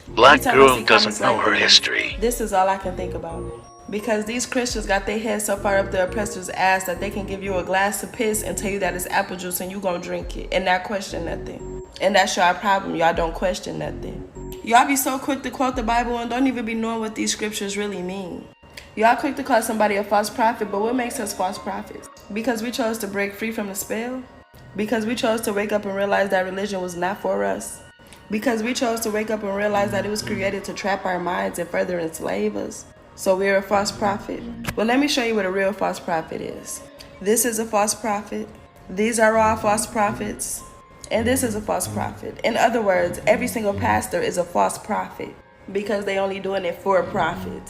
Black Anytime I girl see doesn't comments know like her this, history. this is all I can think about. Because these Christians got their heads so far up the oppressor's ass that they can give you a glass of piss and tell you that it's apple juice and you gonna drink it and not question nothing. And that's your problem. Y'all don't question nothing. Y'all be so quick to quote the Bible and don't even be knowing what these scriptures really mean. Y'all quick to call somebody a false prophet, but what makes us false prophets? Because we chose to break free from the spell? Because we chose to wake up and realize that religion was not for us? Because we chose to wake up and realize that it was created to trap our minds and further enslave us? So we're a false prophet? Well, let me show you what a real false prophet is. This is a false prophet. These are all false prophets. And this is a false prophet. In other words, every single pastor is a false prophet because they only doing it for profit.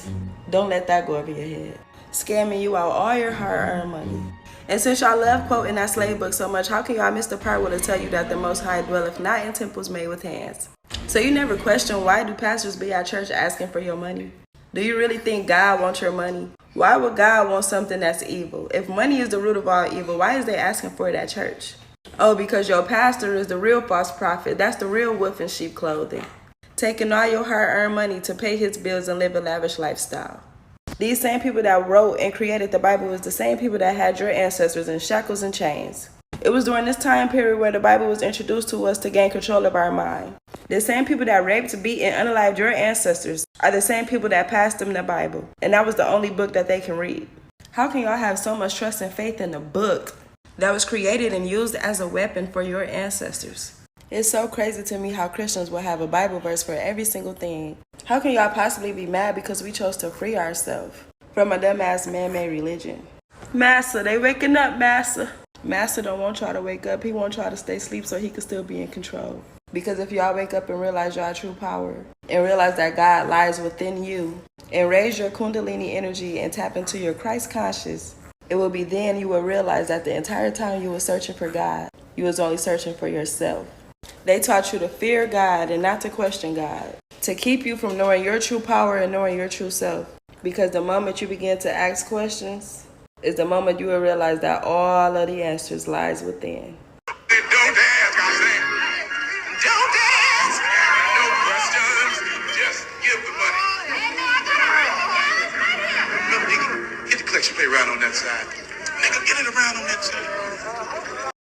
Don't let that go over your head. Scamming you out all your hard-earned money. And since y'all love quoting that slave book so much, how can y'all miss the part where it tell you that the Most High dwelleth not in temples made with hands? So you never question, why do pastors be at church asking for your money? Do you really think God wants your money? Why would God want something that's evil? If money is the root of all evil, why is they asking for it at church? Oh, because your pastor is the real false prophet. That's the real wolf in sheep clothing. Taking all your hard-earned money to pay his bills and live a lavish lifestyle. These same people that wrote and created the Bible was the same people that had your ancestors in shackles and chains. It was during this time period where the Bible was introduced to us to gain control of our mind. The same people that raped, beat, and unalived your ancestors are the same people that passed them the Bible. And that was the only book that they can read. How can y'all have so much trust and faith in the book that was created and used as a weapon for your ancestors? It's so crazy to me how Christians will have a Bible verse for every single thing. How can y'all possibly be mad because we chose to free ourselves from a dumbass man-made religion? Massa, they waking up, Massa. Massa don't want y'all to wake up. He want y'all to stay asleep so he can still be in control. Because if y'all wake up and realize y'all true power and realize that God lies within you and raise your Kundalini energy and tap into your Christ conscious, it will be then you will realize that the entire time you were searching for God, you was only searching for yourself. They taught you to fear God and not to question God, to keep you from knowing your true power and knowing your true self. Because the moment you begin to ask questions is the moment you will realize that all of the answers lies within. Don't ask, I say. Don't ask. No questions. Just give the money. Look, nigga, get the collection plate around on that side. Nigga, get it around on that side.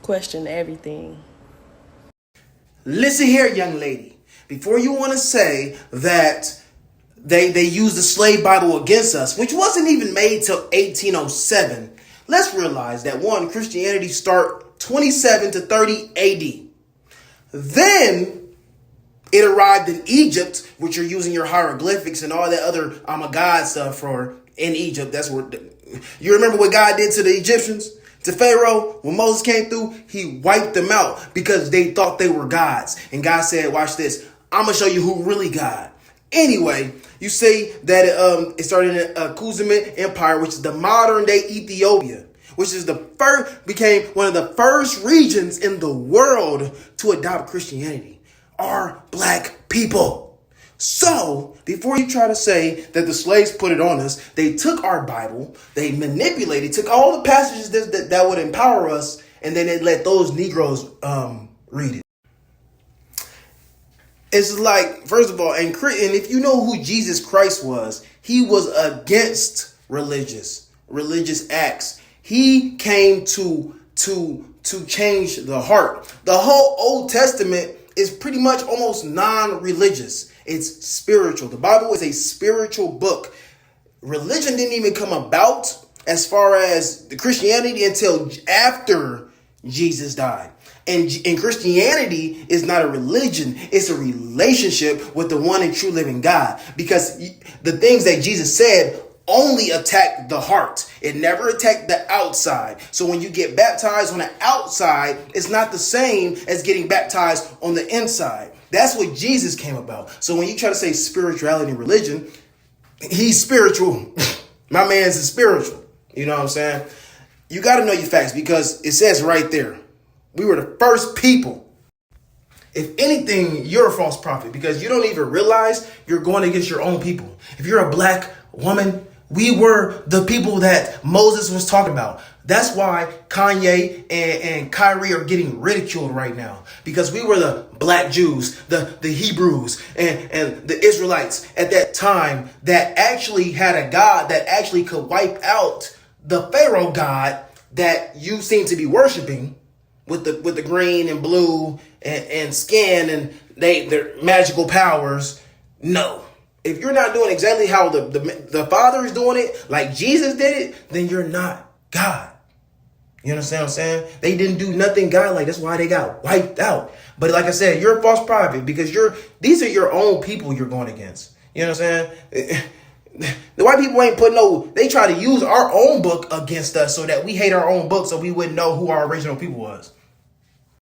Question everything. Listen here, young lady. Before you want to say that they used the slave Bible against us, which wasn't even made till 1807, let's realize that one, Christianity start 27 to 30 AD. Then it arrived in Egypt, which you're using your hieroglyphics and all that other I'm a God stuff for in Egypt. That's what you remember what God did to the Egyptians? To Pharaoh, when Moses came through, he wiped them out because they thought they were gods. And God said, watch this, I'm going to show you who really God. Anyway, you say that it started in Khuzamit Empire, which is the modern day Ethiopia, which is became one of the first regions in the world to adopt Christianity, are black people. So, before you try to say that the slaves put it on us, they took our Bible, they manipulated, took all the passages that would empower us, and then they let those Negroes read it. It's like, first of all, and if you know who Jesus Christ was, he was against religious acts. He came to change the heart. The whole Old Testament is pretty much almost non-religious. It's spiritual. The Bible is a spiritual book. Religion didn't even come about as far as the Christianity until after Jesus died. And Christianity is not a religion. It's a relationship with the one and true living God. Because the things that Jesus said only attacked the heart. It never attacked the outside. So when you get baptized on the outside, it's not the same as getting baptized on the inside. That's what Jesus came about. So when you try to say spirituality and religion, he's spiritual. My man's spiritual. You know what I'm saying? You got to know your facts because it says right there, we were the first people. If anything, you're a false prophet because you don't even realize you're going against your own people. If you're a black woman, we were the people that Moses was talking about. That's why Kanye and Kyrie are getting ridiculed right now, because we were the black Jews, the Hebrews and the Israelites at that time that actually had a God that actually could wipe out the Pharaoh God that you seem to be worshiping with the green and blue and skin and their magical powers. No. If you're not doing exactly how the Father is doing it, like Jesus did it, then you're not God. You understand what I'm saying? They didn't do nothing God-like. That's why they got wiped out. But like I said, you're a false prophet because these are your own people you're going against. You know what I'm saying? The white people ain't put they try to use our own book against us so that we hate our own book so we wouldn't know who our original people was.